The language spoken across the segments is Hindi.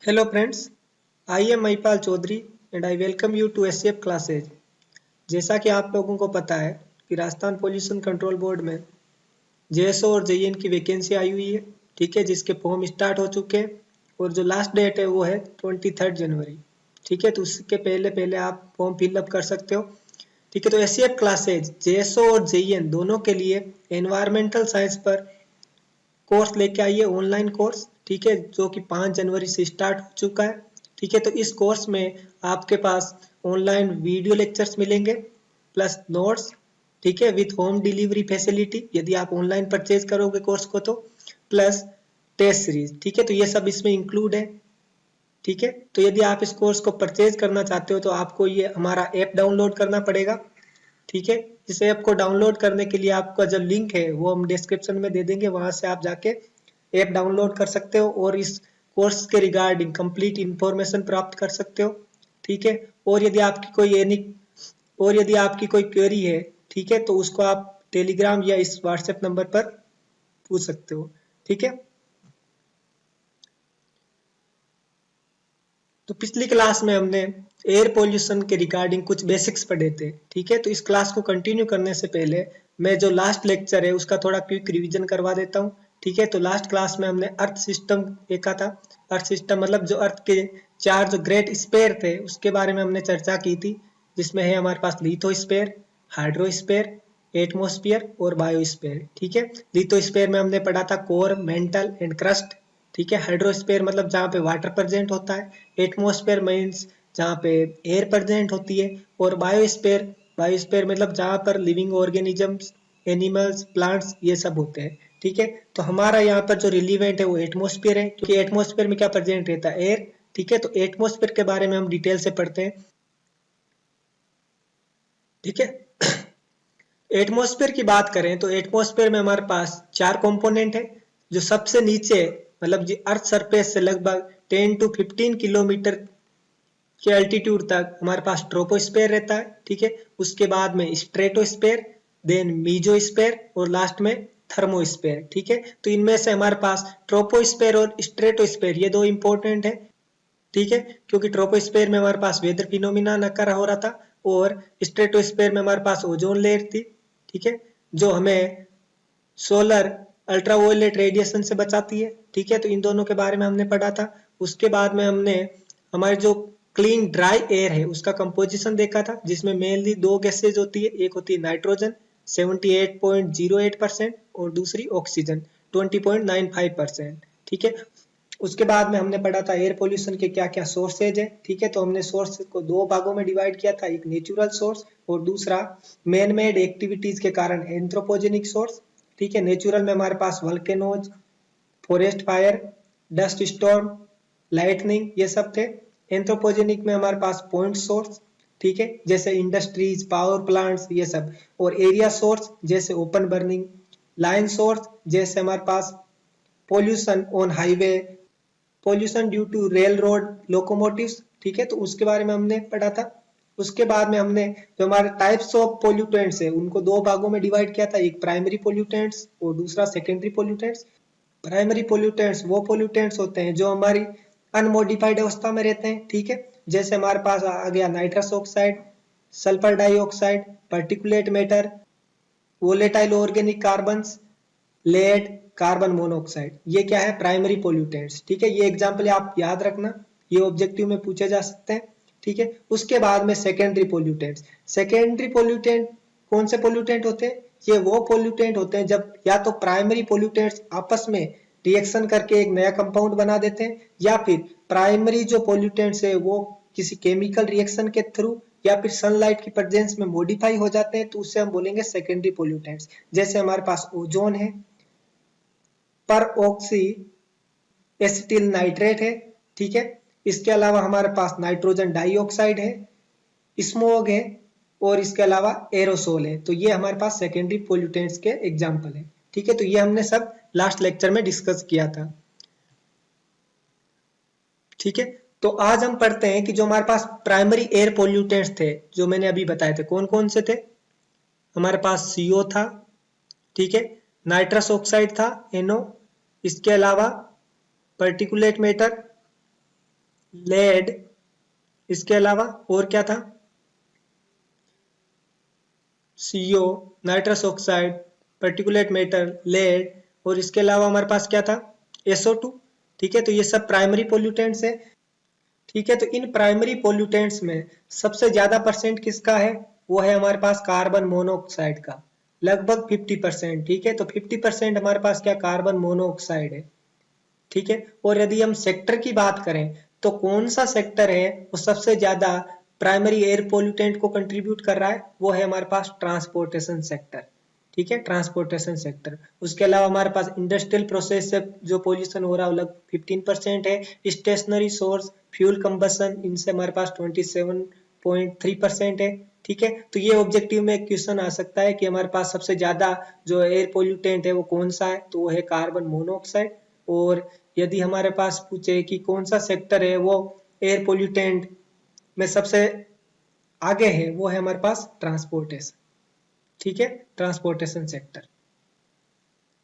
Hello friends, I am Maipal Chaudhary and I welcome you to SCF classes। जैसा कि आप लोगों को पता है कि राजस्थान पोल्यूशन कंट्रोल बोर्ड में जेएसओ और जेईएन की वैकेंसी आई हुई है, ठीक है, जिसके फॉर्म स्टार्ट हो चुके हैं और जो लास्ट डेट है वो है 23 जनवरी, ठीक है। तो उसके पहले पहले आप फॉर्म फिलअप कर सकते हो, ठीक है। तो एससीएफ क्लासेज जेएसओ और जेईएन दोनों के लिए एनवायरमेंटल साइंस पर कोर्स लेके आइए, ऑनलाइन कोर्स, ठीक है, जो कि 5 जनवरी से स्टार्ट हो चुका है, ठीक है। तो इस कोर्स में आपके पास ऑनलाइन वीडियो लेक्चर्स मिलेंगे प्लस नोट्स, ठीक है, विथ होम डिलीवरी फैसिलिटी यदि आप ऑनलाइन परचेज करोगे कोर्स को तो, प्लस टेस्ट सीरीज, ठीक है। तो ये सब इसमें इंक्लूड है, ठीक है। तो यदि आप इस कोर्स को परचेज करना चाहते हो तो आपको ये हमारा ऐप डाउनलोड करना पड़ेगा, ठीक है। इस ऐप को डाउनलोड करने के लिए आपका जो लिंक है वो हम डिस्क्रिप्शन में दे देंगे, वहां से आप जाके ऐप डाउनलोड कर सकते हो और इस कोर्स के रिगार्डिंग कंप्लीट इंफॉर्मेशन प्राप्त कर सकते हो, ठीक है। और यदि आपकी कोई क्वेरी है, ठीक है, तो उसको आप टेलीग्राम या इस व्हाट्सएप नंबर पर पूछ सकते हो, ठीक है। तो पिछली क्लास में हमने एयर पोल्यूशन के रिगार्डिंग कुछ बेसिक्स पढ़े थे, ठीक है। तो इस क्लास को कंटिन्यू करने से पहले मैं जो लास्ट लेक्चर है उसका थोड़ा क्विक रिवीजन करवा देता हूँ, ठीक है। तो लास्ट क्लास में हमने अर्थ सिस्टम देखा था। अर्थ सिस्टम मतलब जो अर्थ के चार जो ग्रेट स्पेयर थे उसके बारे में हमने चर्चा की थी, जिसमें है हमारे पास लिथोस्फीयर, हाइड्रोस्फीयर, एटमॉस्फेयर और बायोस्फीयर, ठीक है। लिथोस्फीयर में हमने पढ़ा था कोर, मेंटल एंड क्रस्ट, ठीक है। हाइड्रोस्फीयर मतलब जहाँ पे वाटर प्रेजेंट होता है, एटमॉस्फेयर मीन्स जहाँ पे एयर प्रेजेंट होती है, और बायोस्फीयर मतलब जहाँ पर लिविंग ऑर्गेनिजम्स, एनिमल्स, प्लांट्स ये सब होते हैं, ठीक है। तो हमारा यहाँ पर जो रिलीवेंट है वो एटमॉस्फेयर है, क्योंकि एटमॉस्फेयर में क्या प्रेजेंट रहता है, एयर, ठीक है। तो एटमॉस्फेयर के बारे में हम डिटेल से पढ़ते हैं, ठीक है। एटमॉस्फेयर की बात करें तो एटमॉस्फेयर में हमारे पास चार कंपोनेंट है। जो सबसे नीचे मतलब जो अर्थ सरफेस से लगभग 10 to 15 किलोमीटर के अल्टीट्यूड तक हमारे पास ट्रोपोस्फेयर रहता है, ठीक है। उसके बाद में स्ट्रेटोस्फेयर, देन मीजोस्फेयर और लास्ट में थर्मोस्फेयर, ठीक है। तो इनमें से हमारे पास ट्रोपोस्फेयर और स्ट्रेटोस्फेयर ये दो इंपॉर्टेंट है, ठीक है, क्योंकि ट्रोपोस्फेयर में हमारे पास वेदर फिनोमिना नकर हो रहा था और स्ट्रेटोस्फेयर में हमारे पास ओजोन लेयर थी, ठीक है, जो हमें सोलर अल्ट्रावायलेट रेडिएशन से बचाती है, ठीक है। तो इन दोनों के बारे में हमने पढ़ा था। उसके बाद में हमने हमारे जो क्लीन ड्राई एयर है उसका कंपोजिशन देखा था, जिसमें मेनली दो गैसेज होती है, एक होती है नाइट्रोजन 78.08% और दूसरी ऑक्सीजन 20.95%, ठीक है। उसके बाद में हमने पढ़ा था एयर पोल्यूशन के क्या क्या सोर्सेज है, ठीक है। तो हमने सोर्स को दो भागों में डिवाइड किया था, एक नेचुरल सोर्स और दूसरा मैन मेड एक्टिविटीज के कारण एंथ्रोपोजेनिक सोर्स, ठीक है। नेचुरल में हमारे पास volcanoes, forest fire, dust storm, lightning ये सब थे। एंथ्रोपोजेनिक में हमारे पास पॉइंट सोर्स, ठीक है, जैसे इंडस्ट्रीज, पावर प्लांट्स ये सब, और एरिया सोर्स जैसे ओपन बर्निंग, लाइन सोर्स जैसे हमारे पास pollution on highway, pollution due to rail road locomotives, ठीक है। तो उसके बारे में हमने पढ़ा था। उसके बाद में हमने जो हमारे टाइप्स ऑफ पोल्यूटेंट्स है उनको दो भागों में डिवाइड किया था, एक प्राइमरी पोल्यूटेंट्स और दूसरा सेकेंडरी पोल्यूटेंट्स। प्राइमरी पोल्यूटेंट्स वो पोल्यूटेंट्स होते हैं जो हमारी अनमोडिफाइड अवस्था में रहते हैं, ठीक है। जैसे हमारे पास आ गया nitrous oxide, sulphur dioxide, particulate matter, volatile organic carbons, lead, carbon monoxide, ये क्या है, प्राइमरी पोल्यूटेंट्स, ठीक है। ये एग्जांपल आप याद रखना, ये ऑब्जेक्टिव में पूछे जा सकते हैं, ठीक है। उसके बाद में सेकेंडरी पोल्यूटेंट्स। सेकेंडरी पोल्यूटेंट कौन से पोल्यूटेंट होते हैं, ये वो पोल्यूटेंट होते हैं जब या तो प्राइमरी पोल्यूटेंट्स आपस में रिएक्शन करके एक नया कंपाउंड बना देते हैं, या फिर प्राइमरी जो पोल्यूटेंट्स है वो किसी केमिकल रिएक्शन के थ्रू या फिर सनलाइट की प्रेजेंस में मॉडिफाई हो जाते हैं, तो उससे हम बोलेंगे सेकेंडरी पोल्यूटेंट्स। जैसे हमारे पास ओजोन है, पर ऑक्सी एसिटिल नाइट्रेट है, ठीक है। इसके अलावा हमारे पास नाइट्रोजन डाइऑक्साइड है, स्मोग है और इसके अलावा एरोसोल है। तो ये हमारे पास सेकेंडरी पोल्यूटेंट्स के एग्जांपल है, ठीक है। तो ये हमने सब लास्ट लेक्चर में डिस्कस किया था, ठीक है। तो आज हम पढ़ते हैं कि जो हमारे पास प्राइमरी एयर पोल्यूटेंट्स थे जो मैंने अभी बताए थे, कौन कौन से थे। हमारे पास सीओ था, ठीक है, नाइट्रस ऑक्साइड था, NO, इसके अलावा पर्टिकुलेट मैटर, लेड, इसके अलावा और क्या था, CO, nitrous oxide, particulate matter, lead, और इसके अलावा हमारे पास क्या था, SO2। ठीक है, तो ये सब प्राइमरी पोल्यूटेंट्स है। ठीक है, तो इन प्राइमरी पोल्यूटेंट्स में सबसे ज्यादा परसेंट किसका है, वो है हमारे पास कार्बन मोनोऑक्साइड का, लगभग 50%। ठीक है, तो 50% हमारे पास क्या, कार्बन मोनोऑक्साइड है। ठीक है, और यदि हम सेक्टर की बात करें तो कौन सा सेक्टर है वो सबसे ज्यादा प्राइमरी एयर पोल्यूटेंट को कंट्रीब्यूट कर रहा है, वो है हमारे पास ट्रांसपोर्टेशन सेक्टर। ठीक है, ट्रांसपोर्टेशन सेक्टर। उसके अलावा हमारे पास इंडस्ट्रियल प्रोसेस से जो पोल्यूशन हो रहा है वो लगभग 15% है। स्टेशनरी सोर्स, फ्यूल कंबसन, इनसे हमारे पास 27.3% है। ठीक है, तो ये ऑब्जेक्टिव में एक क्वेश्चन आ सकता है कि हमारे पास सबसे ज्यादा जो एयर पोल्यूटेंट है वो कौन सा है, तो वो है कार्बन मोनोऑक्साइड। और यदि हमारे पास पूछे कि कौन सा सेक्टर है वो एयर पोल्यूटेंट में सबसे आगे है, वो है हमारे पास ट्रांसपोर्टेशन। ठीक है, ट्रांसपोर्टेशन सेक्टर,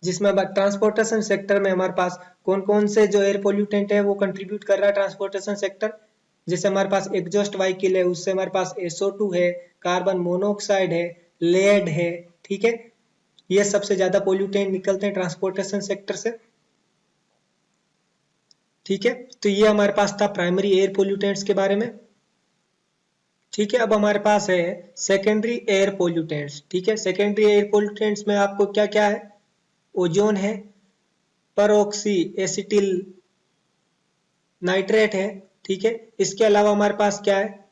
जिसमें ट्रांसपोर्टेशन सेक्टर में हमारे पास कौन कौन से जो एयर पोल्यूटेंट है वो कंट्रीब्यूट कर रहा है ट्रांसपोर्टेशन सेक्टर। जैसे हमारे पास एग्जॉस्ट व्हीकल है, उससे हमारे पास SO2 है, कार्बन मोनोऑक्साइड है, लेड है। ठीक है, ये सबसे ज्यादा पोल्यूटेंट निकलते हैं ट्रांसपोर्टेशन सेक्टर से। ठीक है, तो ये हमारे पास था प्राइमरी एयर पोल्यूटेंट्स के बारे में। ठीक है, अब हमारे पास है सेकेंडरी एयर पोल्यूटेंट्स। ठीक है, सेकेंडरी एयर पोल्यूटेंट्स में आपको क्या क्या है, ओजोन है, परऑक्सी एसिटिल नाइट्रेट है। ठीक है, इसके अलावा हमारे पास क्या है,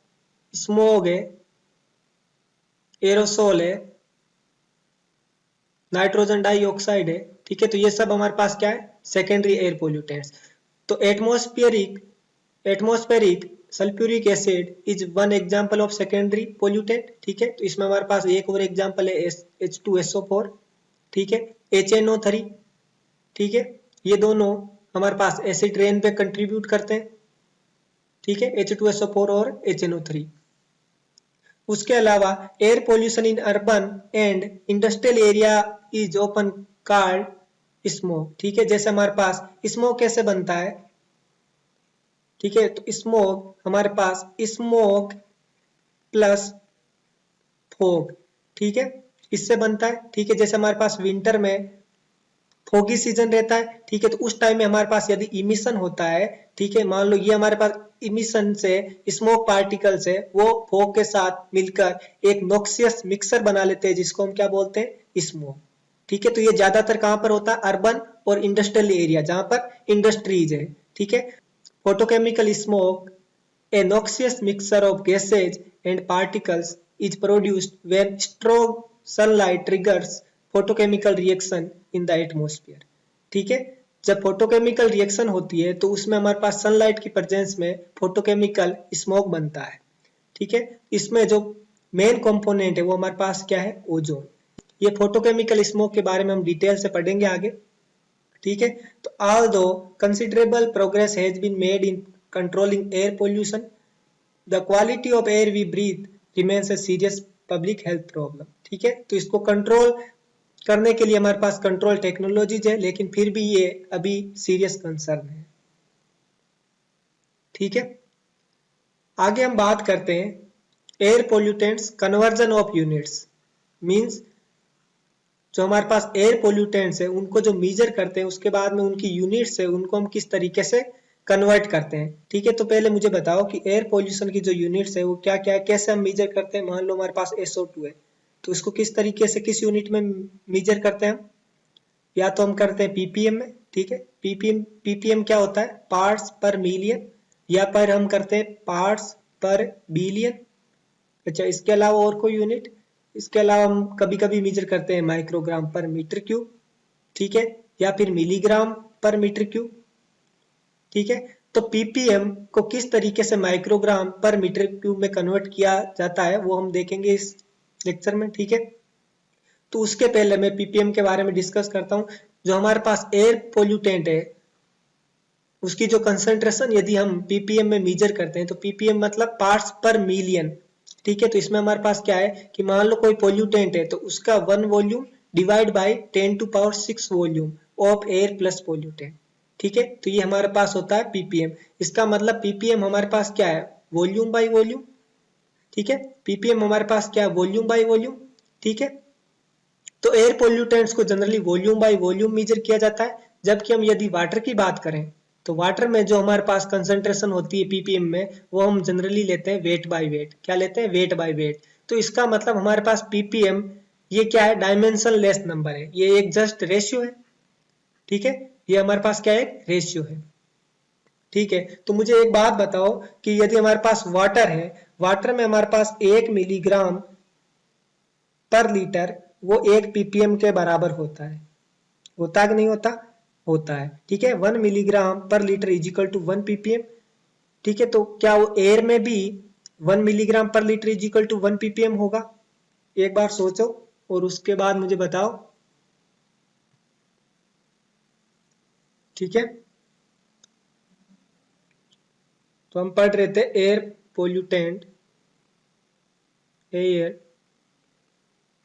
स्मोग है, एरोसोल है, नाइट्रोजन डाइऑक्साइड है। ठीक है, तो ये सब हमारे पास क्या है, सेकेंडरी एयर पोल्यूटेंट्स। तो atmospheric sulphuric acid is one example of secondary pollutant. ठीक है, तो इसमें हमारे पास एक और एग्जांपल है H2SO4। ठीक है, HNO3। ठीक है, ये दोनों हमारे पास एसिड रेन पे कंट्रीब्यूट करते हैं। ठीक है, H2SO4 और HNO3। उसके अलावा air pollution in urban and industrial area is open called smoke. ठीक है, जैसे हमारे पास स्मोक कैसे बनता है। ठीक है, तो स्मोक हमारे पास स्मोक प्लस फोग, ठीक है, इससे बनता है। ठीक है, जैसे हमारे पास विंटर में फोगी सीजन रहता है। ठीक है, तो उस टाइम में हमारे पास यदि इमिशन होता है, ठीक है, मान लो ये हमारे पास इमिशन से स्मोक पार्टिकल से वो फोग के साथ मिलकर एक नॉक्सियस मिक्सर बना लेते हैं, जिसको हम क्या बोलते हैं, स्मोक। ठीक है, तो ये ज्यादातर कहां पर होता है, अर्बन और इंडस्ट्रियल एरिया जहां पर इंडस्ट्रीज है। ठीक है, photochemical smoke, a noxious mixture of gases and particles, is produced when strong sunlight triggers photochemical reaction in the atmosphere। ठीक है, जब फोटोकेमिकल रिएक्शन होती है तो उसमें हमारे पास सनलाइट की प्रेजेंस में फोटोकेमिकल स्मोक बनता है। ठीक है, इसमें जो मेन कंपोनेंट है वो हमारे पास क्या है, ओजोन। ये फोटोकेमिकल स्मोक के बारे में हम डिटेल से पढ़ेंगे आगे। ठीक है, तो although considerable progress has been made in controlling air pollution, the quality of air we breathe remains a serious public health problem। ठीक है, तो इसको कंट्रोल करने के लिए हमारे पास कंट्रोल टेक्नोलॉजीज है, लेकिन फिर भी ये अभी सीरियस कंसर्न है। ठीक है, आगे हम बात करते हैं air pollutants conversion of units. Means जो हमारे पास एयर पोल्यूटेंट्स है उनको जो मेजर करते हैं उसके बाद में उनकी यूनिट्स है उनको हम किस तरीके से कन्वर्ट करते हैं। ठीक है, तो पहले मुझे बताओ कि एयर पोल्यूशन की जो यूनिट्स है वो क्या क्या है, कैसे हम मेजर करते हैं। मान लो हमारे पास SO2 है, तो इसको किस तरीके से किस यूनिट में मेजर करते हैं हम, या तो हम करते हैं ppm में। ठीक है, ppm क्या होता है, पार्ट्स पर मिलियन, या पर हम करते हैं पार्ट्स पर बिलियन। अच्छा, इसके अलावा और कोई यूनिट, इसके अलावा हम कभी कभी मेजर करते हैं माइक्रोग्राम पर मीटर क्यूब। ठीक है, या फिर मिलीग्राम पर मीटर क्यूब। ठीक है, तो ppm को किस तरीके से माइक्रोग्राम पर मीटर क्यूब में कन्वर्ट किया जाता है वो हम देखेंगे इस लेक्चर में। ठीक है, तो उसके पहले मैं ppm के बारे में डिस्कस करता हूं। जो हमारे पास एयर पोल्यूटेंट है उसकी जो कंसंट्रेशन यदि हम ppm में मेजर करते हैं, तो ppm मतलब पार्ट्स पर मिलियन। ठीक है, तो इसमें हमारे पास क्या है कि मान लो कोई पोल्यूटेंट है तो उसका 1 volume divide by 10⁶ volume of air plus pollutant. ठीक है। तो ये हमारे पास होता है पीपीएम। इसका मतलब पीपीएम हमारे पास क्या है, वॉल्यूम बाय वॉल्यूम। ठीक है, पीपीएम हमारे पास क्या है, वॉल्यूम बाय वॉल्यूम। ठीक है, तो एयर पोल्यूटेंट्स को generally volume by volume major किया जाता है। जबकि हम यदि वाटर की बात करें तो वाटर में जो हमारे पास कंसंट्रेशन होती है पीपीएम में, वो हम जनरली लेते हैं वेट बाय वेट। क्या लेते हैं, वेट बाय वेट। तो इसका मतलब हमारे पास पीपीएम ये क्या है, डायमेंशन लेस नंबर है, ये एक जस्ट रेशियो है। ठीक है, ये हमारे पास क्या है, एक रेशियो है। ठीक है, तो मुझे एक बात बताओ कि यदि हमारे पास वाटर है, वाटर में हमारे पास 1 मिलीग्राम पर लीटर वो 1 पीपीएम के बराबर होता है कि नहीं होता, होता है। ठीक है, 1 milligram per litre is equal to 1 PPM. ठीक है, तो क्या वो एयर में भी 1 milligram per litre is equal to 1 PPM होगा? एक बार सोचो और उसके बाद मुझे बताओ। ठीक है, तो हम पढ़ रहे थे एयर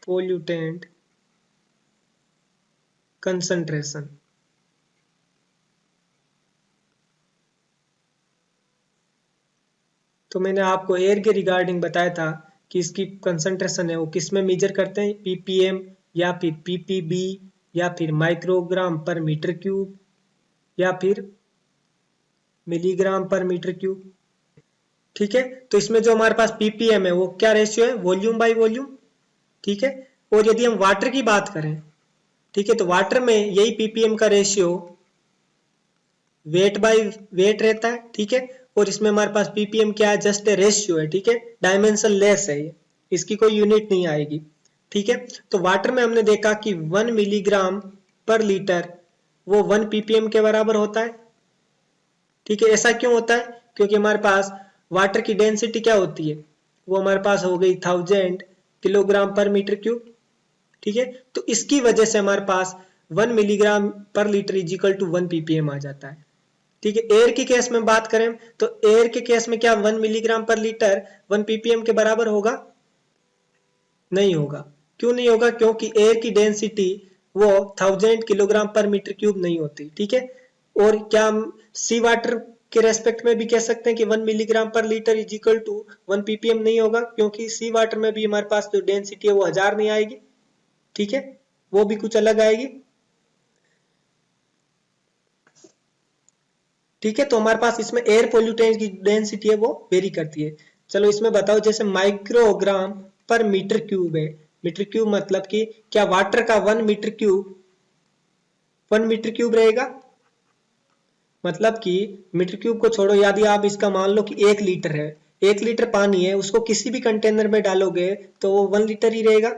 पोल्यूटेंट कंसंट्रेशन। तो मैंने आपको एयर के रिगार्डिंग बताया था कि इसकी कंसंट्रेशन है वो किस में मेजर करते हैं, पीपीएम या फिर पीपीबी या फिर माइक्रोग्राम पर मीटर क्यूब या फिर मिलीग्राम पर मीटर क्यूब। ठीक है, तो इसमें जो हमारे पास पीपीएम है वो क्या रेशियो है, वॉल्यूम बाय वॉल्यूम। ठीक है, और यदि हम वाटर की बात करें, ठीक है, तो वाटर में यही पीपीएम का रेशियो वेट बाय वेट रहता है। ठीक है, और इसमें हमारे पास पीपीएम क्या है, जस्ट ए रेशियो है। ठीक है, डायमेंशन लेस है ये, इसकी कोई यूनिट नहीं आएगी। ठीक है, तो वाटर में हमने देखा कि 1 मिलीग्राम पर लीटर वो 1 पीपीएम के बराबर होता है। ठीक है, ऐसा क्यों होता है, क्योंकि हमारे पास वाटर की डेंसिटी क्या होती है, वो हमारे पास हो गई 1000 किलोग्राम पर मीटर क्यूब। ठीक है, तो इसकी वजह से हमारे पास 1 milligram per litre is equal to 1 ppm आ जाता है। ठीक है, एयर के केस में बात करें तो एयर के केस में क्या 1 मिलीग्राम पर लीटर 1 पीपीएम के बराबर होगा, नहीं होगा। क्यों नहीं होगा, क्योंकि एयर की डेंसिटी वो 1000 किलोग्राम पर मीटर क्यूब नहीं होती। ठीक है, और क्या हम सी वाटर के रेस्पेक्ट में भी कह सकते हैं कि 1 milligram per litre is equal to 1 PPM, नहीं होगा, क्योंकि सी वाटर में भी हमारे पास जो डेंसिटी है वो 1000 नहीं आएगी। ठीक है, वो भी कुछ अलग आएगी। ठीक है, तो हमारे पास इसमें एयर पोल्यूटेंट की डेंसिटी है वो वेरी करती है। चलो इसमें बताओ, जैसे माइक्रोग्राम पर मीटर क्यूब है, मीटर क्यूब मतलब कि क्या वाटर का 1 मीटर क्यूब रहेगा, मतलब कि मीटर क्यूब को छोड़ो, यदि आप इसका मान लो कि 1 लीटर है, 1 लीटर पानी है, उसको किसी भी कंटेनर में डालोगे तो वो 1 लीटर ही रहेगा।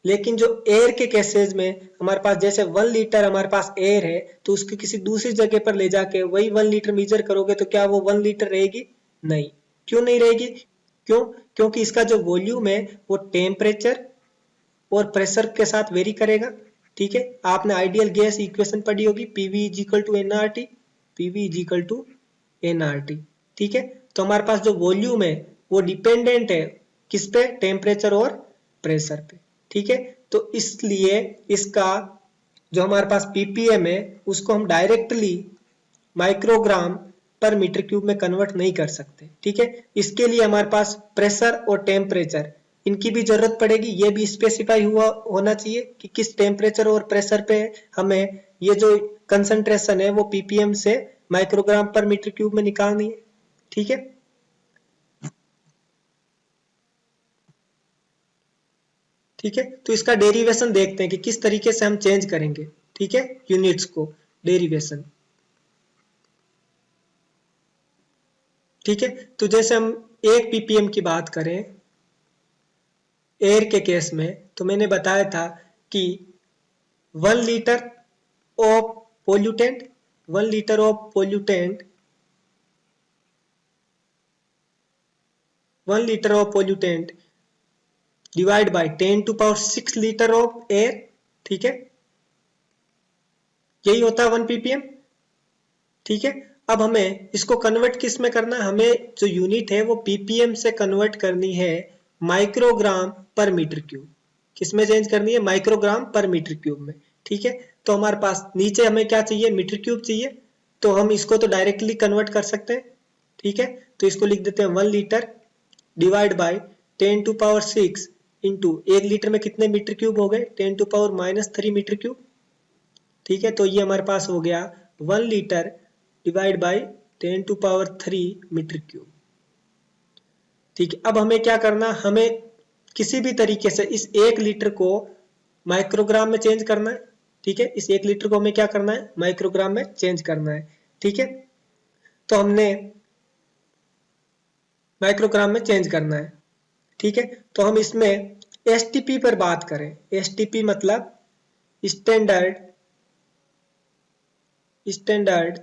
लेकिन जो एयर के केसेस में हमारे पास जैसे 1 लीटर हमारे पास एयर है, तो उसको किसी दूसरी जगह पर ले जाके वही 1 लीटर मेजर करोगे तो क्या वो 1 लीटर रहेगी, नहीं। क्यों नहीं रहेगी, क्यों, क्योंकि इसका जो वॉल्यूम है वो टेम्परेचर और प्रेशर के साथ वेरी करेगा। ठीक है, आपने आइडियल गैस इक्वेशन पढ़ी होगी, PV is equal to NRT, PV is equal to NRT. ठीक है, तो हमारे पास जो वॉल्यूम है वो डिपेंडेंट है किस पे, टेम्परेचर और प्रेशर पे। ठीक है, तो इसलिए इसका जो हमारे पास पीपीएम है उसको हम directly microgram per metre cube में कन्वर्ट नहीं कर सकते। ठीक है, इसके लिए हमारे पास प्रेशर और टेम्परेचर इनकी भी जरूरत पड़ेगी, ये भी स्पेसिफाई हुआ होना चाहिए कि किस टेम्परेचर और प्रेशर पे हमें ये जो कंसंट्रेशन है वो पीपीएम से माइक्रोग्राम पर मीटर क्यूब में निकालनी है। ठीक है, ठीक है, तो इसका डेरिवेशन देखते हैं कि किस तरीके से हम चेंज करेंगे। ठीक है, यूनिट्स को, डेरिवेशन। ठीक है, तो जैसे हम 1 पीपीएम की बात करें एयर के केस में, तो मैंने बताया था कि 1 litre of pollutant 1 litre of pollutant 1 litre of pollutant divide by 10⁶लीटर ऑफ एयर। ठीक है, यही होता है 1 पीपीएम। ठीक है, अब हमें इसको कन्वर्ट किस में करना है, हमें जो यूनिट है वो पीपीएम से कन्वर्ट करनी है माइक्रोग्राम पर मीटर क्यूब। किस में चेंज करनी है, माइक्रोग्राम पर मीटर क्यूब में। ठीक है। तो हमारे पास नीचे हमें क्या चाहिए, मीटर क्यूब चाहिए, तो हम इसको तो डायरेक्टली कन्वर्ट कर सकते हैं, ठीक है। तो इसको लिख देते हैं 1 litre divide bye 10⁶ into 1 litre में कितने मीटर क्यूब हो गए, 10⁻³ मीटर क्यूब, ठीक है। तो ये हमारे पास हो गया 1 litre divide by 10⁻³ metre cube, ठीक है। अब हमें क्या करना, हमें किसी भी तरीके से इस 1 लीटर को माइक्रोग्राम में चेंज करना है, ठीक है। इस 1 लीटर को हमें क्या करना है, माइक्रोग्राम में चेंज करना है, ठीक है। तो हमने माइक्रोग्राम में चेंज करना है, ठीक है। तो हम इसमें एसटीपी पर बात करें। एसटीपी मतलब standard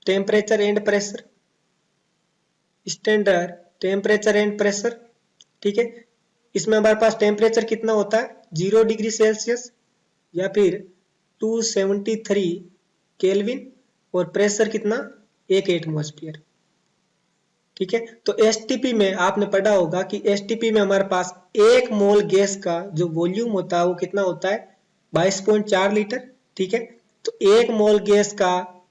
temperature and pressure, standard temperature and pressure, ठीक है। इसमें हमारे पास टेम्परेचर कितना होता है, 0 डिग्री सेल्सियस या फिर 273 केल्विन, और प्रेशर कितना, 1 एटमॉस्फेयर, ठीक है। तो एसटीपी में आपने पढ़ा होगा कि एसटीपी में हमारे पास 1 मोल गैस का जो वॉल्यूम होता है वो कितना होता है, 22.4 लीटर, ठीक है। तो 1 मोल गैस का,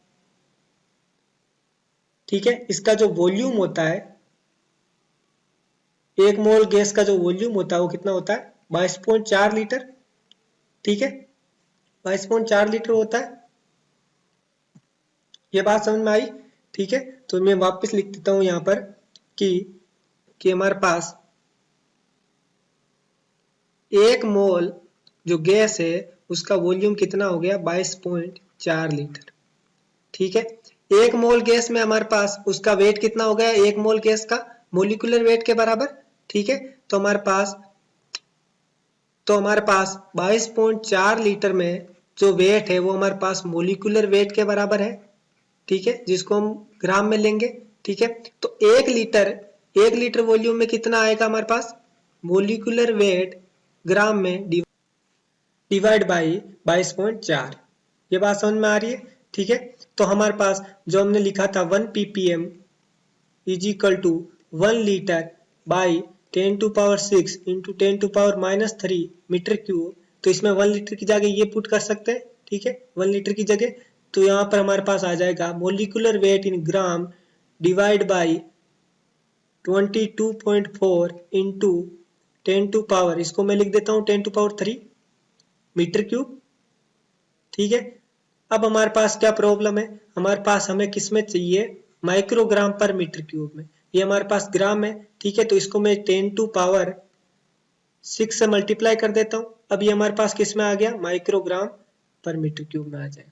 ठीक है, इसका जो वॉल्यूम होता है, 1 मोल गैस का जो वॉल्यूम होता है वो कितना होता है, 22.4 लीटर, ठीक है। 22.4 लीटर होता है, ये बात समझ में आई, ठीक है। तो मैं वापस लिख देता हूं यहां पर कि हमारे पास 1 मोल जो गैस है उसका वॉल्यूम कितना हो गया, 22.4 लीटर, ठीक है। 1 मोल गैस में हमारे पास उसका वेट कितना हो गया, 1 मोल गैस का मोलिकुलर वेट के बराबर, ठीक है। तो हमारे पास 22.4 लीटर में जो वेट है वो हमारे पास मोलिकुलर वेट के बराबर है, ठीक है, जिसको हम ग्राम में लेंगे, ठीक है। तो 1 लीटर वॉल्यूम में कितना आएगा हमारे पास, मोलिकुलर वेट ग्राम में डिवाइड बाई 22.4, ये बात समझ में आ रही है, ठीक है। तो हमारे पास जो हमने लिखा था 1 ppm is equal to 1 litre by 10⁶ into 10⁻³ metre cube, तो इसमें 1 लीटर की जगह ये पुट कर सकते हैं, ठीक है, 1 लीटर की जगह। तो यहाँ पर हमारे पास आ जाएगा molecular weight in gram divide by 22.4 into 10⁻, इसको मैं लिख देता हूँ 10⁻³ मीटर क्यूब, ठीक है। अब हमारे पास क्या प्रॉब्लम है, हमारे पास हमें किस में चाहिए, माइक्रोग्राम पर मीटर क्यूब में, ये हमारे पास ग्राम है, ठीक है। तो इसको मैं 10⁻6 से मल्टीप्लाई कर देता हूँ, अब ये हमारे पास किस में आ गया, माइक्रोग्राम पर मीटर क्यूब में आ जाएगा,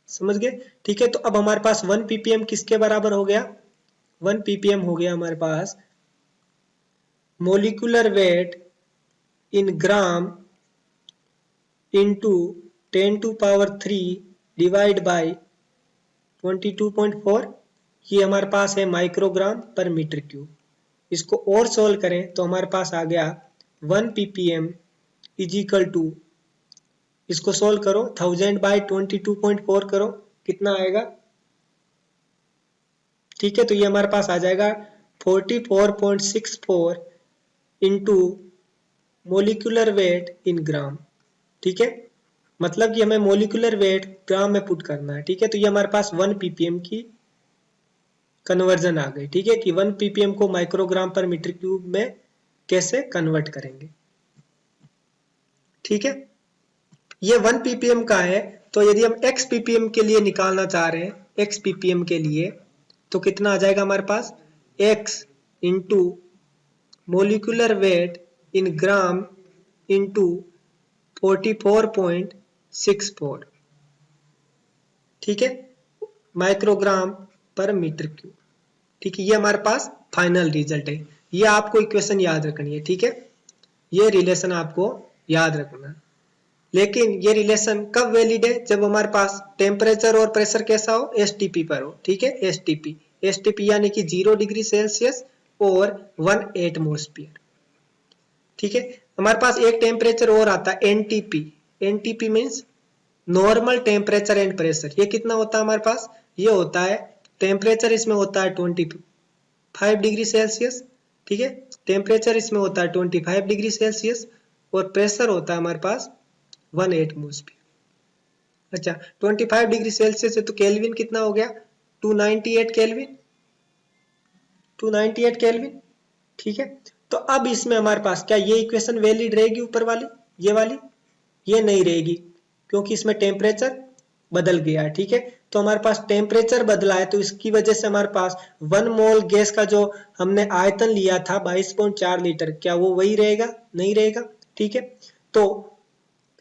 समझ गए, ठीक है। तो अब हमारे पास 1 ppm किसके बराबर हो गया, 1 ppm हो गया हमारे पास molecular weight in gram into 10⁻³ divide by 22.4, ये हमारे पास है माइक्रोग्राम पर मीटर क्यूब। इसको और सोल्व करें तो हमारे पास आ गया 1 ppm इज इक्वल टू, इसको सोल्व करो 1000 बाई 22.4 करो, कितना आएगा, ठीक है। तो ये हमारे पास आ जाएगा 44.64 इंटू मोलिकुलर वेट इन ग्राम, ठीक है। मतलब कि हमें मोलिकुलर वेट ग्राम में पुट करना है, ठीक है। तो ये हमारे पास 1 ppm की कन्वर्जन आ गई, ठीक है, कि 1 ppm को माइक्रोग्राम पर मीटर क्यूब में कैसे कन्वर्ट करेंगे, ठीक है। ये 1 ppm का है, तो यदि हम x ppm के लिए निकालना चाह रहे हैं, x ppm के लिए, तो कितना आ जाएगा हमारे पास, x into molecular weight in gram into 44.64, ठीक है, माइक्रोग्राम पर मीटर क्यूब, ठीक है। ये हमारे पास फाइनल रिजल्ट है, ये आपको इक्वेशन याद रखनी है, ठीक है, ये रिलेशन आपको याद रखना है। लेकिन ये रिलेशन कब वैलिड है, जब हमारे पास टेम्परेचर और प्रेशर कैसा हो, एसटीपी पर हो, ठीक है, एसटीपी यानी कि 0 डिग्री सेल्सियस और 1 एटमॉस्फेयर, ठीक है। हमारे पास एक टेम्परेचर और आता है NTP, NTP means normal temperature and pressure, ये कितना होता है हमारे पास, ये होता है टेम्परेचर इसमें होता है 25 डिग्री सेल्सियस, ठीक है, टेम्परेचर इसमें होता है 25 डिग्री सेल्सियस और प्रेशर होता है हमारे पास 18 एटमोस्फियर। अच्छा 25 डिग्री सेल्सियस है तो केल्विन कितना हो गया 298 केल्विन, 298 केल्विन। ठीक है, तो अब इसमें हमारे पास क्या ये इक्वेशन वैलिड रहेगी ऊपर वाली, ये वाली? ये नहीं रहेगी क्योंकि इसमें टेम्परेचर बदल गया है। ठीक है, तो हमारे पास टेम्परेचर बदला है तो इसकी वजह से हमारे पास 1 मोल गैस का जो हमने आयतन लिया था 22.4 लीटर, क्या वो वही रहेगा? नहीं रहेगा। ठीक है, तो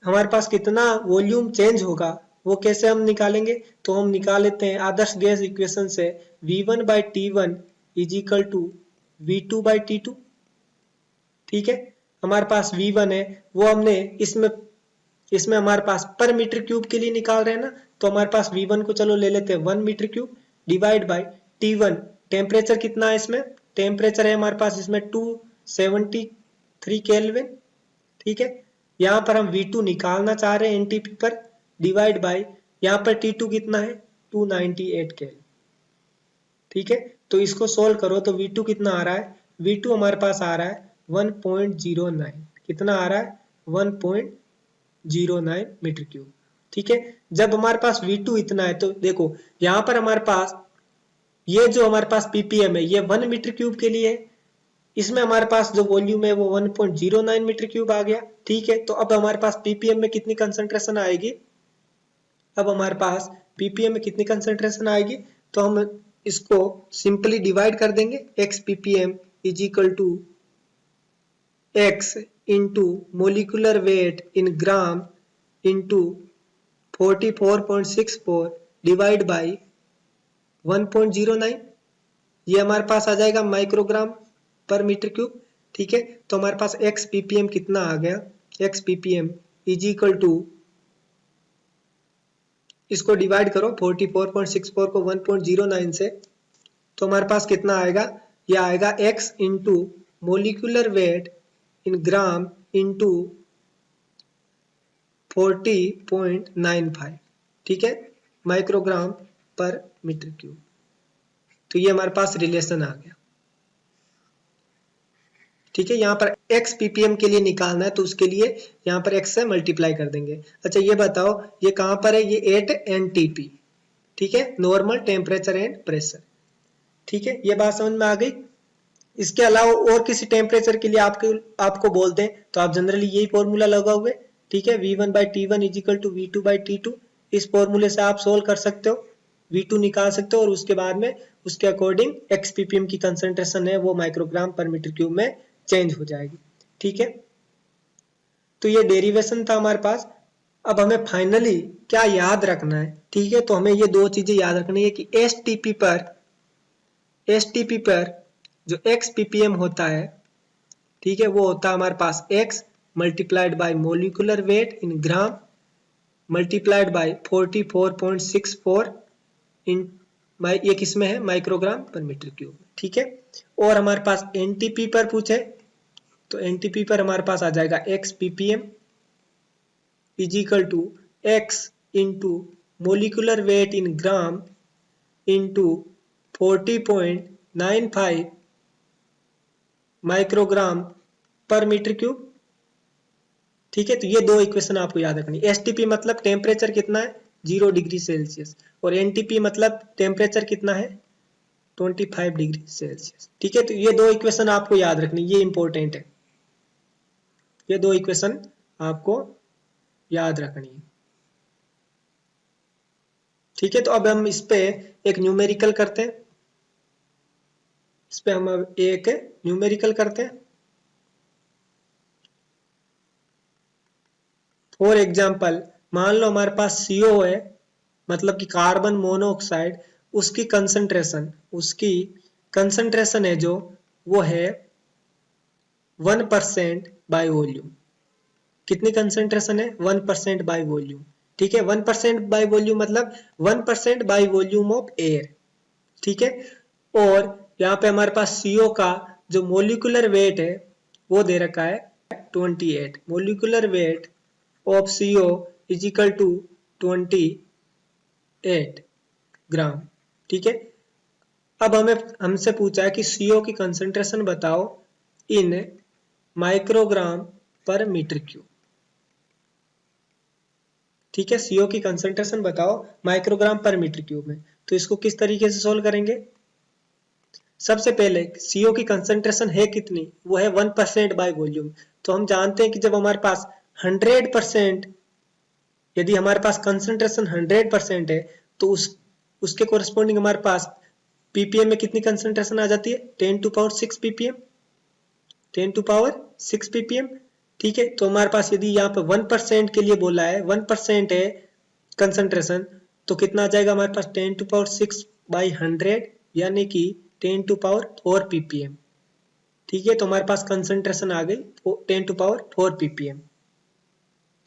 हमारे पास कितना वॉल्यूम चेंज होगा वो कैसे हम निकालेंगे? तो हम निकाल लेते हैं आदर्श गैस इक्वेशन से V1/T1 is equal to V2/T2। ठीक है, हमारे पास V1 है वो हमने इसमें हमारे पास पर मीटर क्यूब के लिए निकाल रहे हैं ना, तो हमारे पास V1 को चलो ले लेते हैं 1 metre cube divide by T1। Temperature कितना है इसमें? टेम्परेचर है हमारे पास इसमें 273 केल्विन। ठीक है, यहाँ पर हम V2 निकालना चाह रहे हैं एनटीपी पर, डिवाइड बाय यहाँ पर T2 कितना है 298 केल्विन। ठीक है, तो इसको सोल्व करो तो V2 कितना आ रहा है? V2 हमारे पास आ रहा है 1.09। कितना आ रहा है? 1.09 मीटर क्यूब। ठीक है, जब हमारे पास V2 इतना है तो देखो यहाँ पर हमारे पास ये जो हमारे पास ppm है ये 1 मीटर क्यूब के लिए है, इसमें हमारे पास जो वॉल्यूम है वो 1.09 मीटर क्यूब आ गया। ठीक है, तो अब हमारे पास ppm में कितनी कंसंट्रेशन आएगी? अब हमारे पास ppm में कितनी कंसंट्रेशन आएगी? तो हम इसको सिंपली डिवाइड कर देंगे, x ppm is equal to x into molecular weight in gram into 44.64 divide by 1.09। ये हमारे पास आ जाएगा माइक्रोग्राम पर मीटर क्यूब। ठीक है, तो हमारे पास x ppm कितना आ गया? x ppm is equal to, इसको डिवाइड करो 44.64 को 1.09 से, तो हमारे पास कितना आएगा? ये आएगा x into molecular weight in gram into 40.95। ठीक है, माइक्रोग्राम पर मीटर क्यूब। तो ये हमारे पास रिलेशन आ गया। ठीक है, यहाँ पर x ppm के लिए निकालना है तो उसके लिए यहाँ पर x से मल्टीप्लाई कर देंगे। अच्छा ये बताओ ये कहाँ पर है? ये 8 NTP। ठीक है, नॉर्मल टेम्परेचर एंड प्रेशर। ठीक है, ये बात समझ में आ गई। इसके अलावा और किसी टेम्परेचर के लिए आपको बोल दें तो आप जनरली यही फॉर्मूला लगाओगे। ठीक है, V1/T1 is equal to V2/T2। इस फॉर्मूले से आप सोल्व कर सकते हो, V2 निकाल सकते हो और उसके बाद में उसके अकॉर्डिंग x ppm की कंसंट्रेशन है वो माइक्रोग्राम पर मीटर क्यूब में चेंज हो जाएगी। ठीक है, तो ये डेरिवेशन था हमारे पास। अब हमें फाइनली क्या याद रखना है? ठीक है, तो हमें ये दो चीजें याद रखनी है कि एसटीपी पर जो x ppm होता है, ठीक है, वो होता है हमारे पास x multiplied by molecular weight in gram multiplied by 44.64 इन ये किसमें है? Microgram per metre cube. ठीक है, और हमारे पास एनटीपी पर पूछे तो एनटीपी पर हमारे पास आ जाएगा x ppm is equal to x into molecular weight in gram into 40.95 microgram per metre cube. ठीक है, तो ये दो इक्वेशन आपको याद रखनी। एसटीपी मतलब टेम्परेचर कितना है 0 डिग्री सेल्सियस, और एनटीपी मतलब टेम्परेचर कितना है 25 डिग्री सेल्सियस। ठीक है, तो ये दो इक्वेशन आपको याद रखनी, ये इंपॉर्टेंट है। ये दो इक्वेशन आपको याद रखनी है। ठीक है, तो अब हम इस पे एक न्यूमेरिकल करते हैं। इस पे हम अब एक न्यूमेरिकल करते हैं। फॉर एग्जाम्पल मान लो हमारे पास CO है, मतलब कि कार्बन मोनोऑक्साइड, उसकी कंसंट्रेशन है जो वो है 1% बाय वॉल्यूम। कितनी कंसंट्रेशन है? 1% बाय वॉल्यूम। ठीक है, 1% बाय वॉल्यूम मतलब 1% बाय वॉल्यूम ऑफ एयर। ठीक है, और यहाँ पे हमारे पास CO का जो मोलिकुलर वेट है वो दे रखा है 28। Molecular weight of CO is equal to 28 gram. ठीक है, अब हमसे पूछा है कि CO की कंसंट्रेशन बताओ इन माइक्रोग्राम पर मीटर क्यूब। ठीक है, CO की कंसंट्रेशन बताओ माइक्रोग्राम पर मीटर क्यूब में। तो इसको किस तरीके से सोल्व करेंगे? सबसे पहले CO की कंसंट्रेशन है कितनी, वो है 1% बाय वॉल्यूम। तो हम जानते हैं कि जब हमारे पास 100%, यदि हमारे पास कंसंट्रेशन 100% है तो उसके कोरस्पॉन्डिंग हमारे पास पीपीएम में कितनी कंसंट्रेशन आ जाती है? 10⁶ ppm, 10⁶ ppm। ठीक है, तो हमारे पास यदि यहाँ पे 1% के लिए बोला है, 1% है कंसंट्रेशन, तो कितना आ जाएगा हमारे पास? 10⁶/100 यानी कि 10⁴ ppm। ठीक है, तो हमारे पास कंसंट्रेशन आ गई 10⁴ ppm।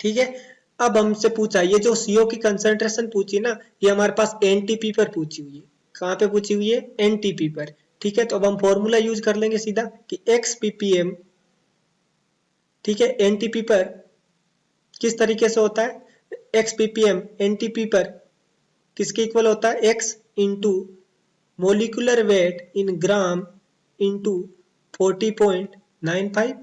ठीक है, अब हमसे पूछा, ये जो CO की कंसंट्रेशन पूछी ना, ये हमारे पास एनटीपी पर पूछी हुई है। कहाँ पे पूछी हुई है? एनटीपी पर। ठीक है, तो अब हम फॉर्मूला यूज कर लेंगे सीधा कि x ppm, ठीक है, एनटीपी पर किस तरीके से होता है? x ppm एनटीपी पर किसके इक्वल होता है? x into molecular weight in gram into 40.95।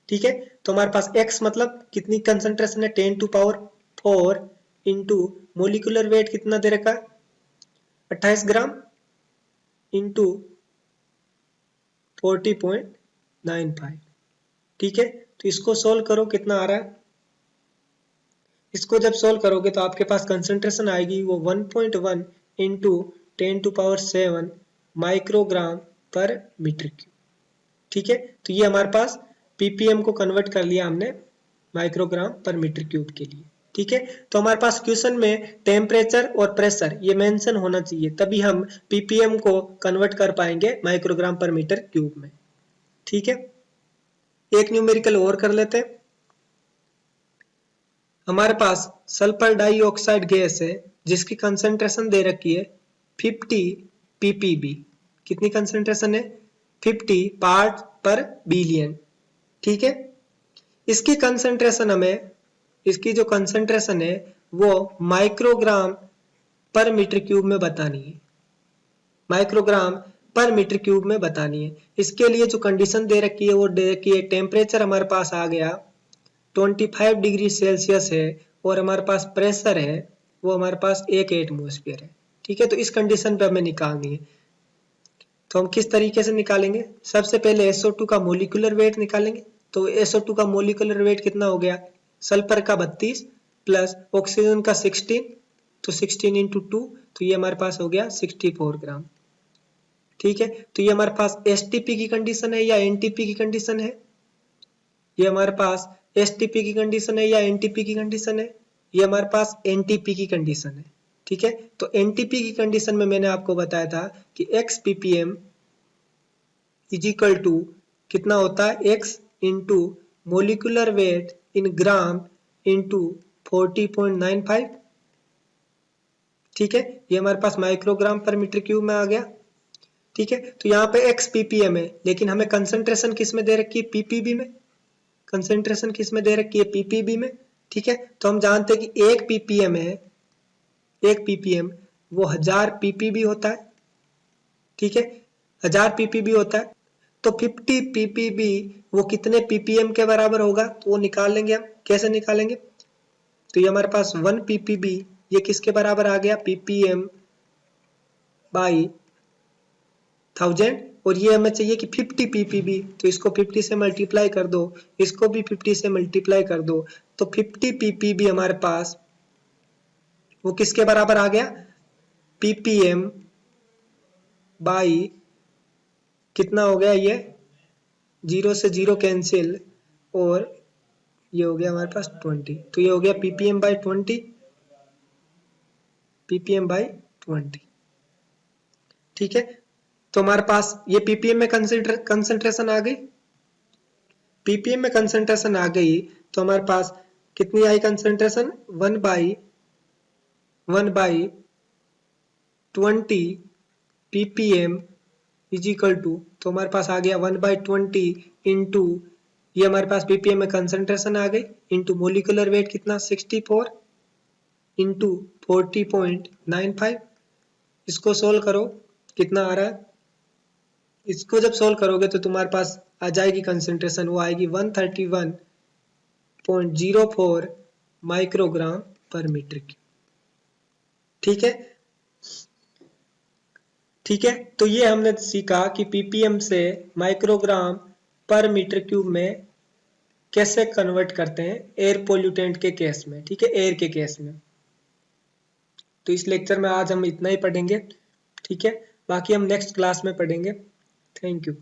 ठीक है, तो हमारे पास x मतलब कितनी कंसंट्रेशन है? 10⁴ इंटू मोलिकुलर वेट कितना दे रखा है? 28 ग्राम इंटू 40.95। ठीक है, तो इसको सोल्व करो, कितना आ रहा है? इसको जब सोल्व करोगे तो आपके पास कंसंट्रेशन आएगी वो 1.1 into 10⁷ microgram per metre cube. ठीक है, तो ये हमारे पास ppm को कन्वर्ट कर लिया हमने माइक्रोग्राम पर मीटर क्यूब के लिए। ठीक है, तो हमारे पास क्वेश्चन में टेम्परेचर और प्रेशर ये मेंशन होना चाहिए, तभी हम ppm को कन्वर्ट कर पाएंगे माइक्रोग्राम पर मीटर क्यूब में। ठीक है, एक न्यूमेरिकल और कर लेते हैं। हमारे पास सल्फर डाइऑक्साइड गैस है जिसकी कंसंट्रेशन दे रखी है 50 ppb। कितनी कंसंट्रेशन है? 50 पार्ट पर बिलियन। ठीक है, इसकी कंसंट्रेशन हमें, इसकी जो कंसंट्रेशन है वो माइक्रोग्राम पर मीटर क्यूब में बतानी है, माइक्रोग्राम पर मीटर क्यूब में बतानी है। इसके लिए जो कंडीशन दे रखी है वो दे रखी है, टेम्परेचर हमारे पास आ गया 25 डिग्री सेल्सियस है और हमारे पास प्रेशर है वो हमारे पास 1 एटमॉस्फेयर है। ठीक है, तो इस कंडीशन पे हमें निकालनी है। तो हम किस तरीके से निकालेंगे? सबसे पहले SO2 का मोलिकुलर वेट निकालेंगे। तो SO2 का मोलिकुलर वेट कितना हो गया? सल्फर का 32 प्लस ऑक्सीजन का 16, तो 16 इंटू 2, तो ये हमारे पास हो गया 64 ग्राम। ठीक है, तो ये हमारे पास STP की कंडीशन है या NTP की कंडीशन है? ये हमारे पास STP की कंडीशन है या NTP की कंडीशन है? ये हमारे पास NTP की कंडीशन है। ठीक है, तो NTP की कंडीशन में मैंने आपको बताया था कि x ppm is equal to कितना होता है? x into molecular weight in gram into 40.95। ठीक है, ये हमारे पास माइक्रोग्राम पर मीटर क्यूब में आ गया। ठीक है, तो यहाँ पे x ppm है, लेकिन हमें कंसंट्रेशन किस में दे रखी है? ppb में। कंसंट्रेशन किस में दे रखी है? ppb में। ठीक है, तो हम जानते हैं कि 1 ppm है, 1 ppm वो 1000 ppb होता है। ठीक है, 1000 ppb होता है, तो 50 ppb वो कितने ppm के बराबर होगा? तो वो निकाल लेंगे हम। कैसे निकालेंगे? तो ये हमारे पास 1 ppb ये किसके बराबर आ गया? ppm बाई 1000, और ये हमें चाहिए कि 50 ppb, तो इसको 50 से मल्टीप्लाई कर दो, इसको भी 50 से मल्टीप्लाई कर दो, तो 50 ppb हमारे पास वो किसके बराबर आ गया? ppm बाई कितना हो गया? ये 0 से 0 कैंसिल और ये हो गया हमारे पास 20, तो ये हो गया ppm बाई 20, ppm बाई 20। ठीक है, तो हमारे पास ये ppm में कंसंट्रेशन आ गई, ppm में कंसंट्रेशन आ गई, तो हमारे पास कितनी आई concentration? 1/20 ppm is equal to, तो हमारे पास आ गया 1/20 इंटू, ये हमारे पास ppm में कंसंट्रेशन आ गई, इंटू मोलिकुलर वेट कितना? 64 इंटू 40.95। इसको सोल्व करो, कितना आ रहा है? इसको जब सोल्व करोगे तो तुम्हारे पास आ जाएगी कंसंट्रेशन, वो आएगी 131.04 माइक्रोग्राम पर मीटर क्यूब। ठीक है, ठीक है। तो ये हमने सीखा कि ppm से माइक्रोग्राम पर मीटर क्यूब में कैसे कन्वर्ट करते हैं एयर पोल्यूटेंट के केस में। ठीक है, एयर के केस में। तो इस लेक्चर में आज हम इतना ही पढ़ेंगे। ठीक है, बाकी हम नेक्स्ट क्लास में पढ़ेंगे। Thank you.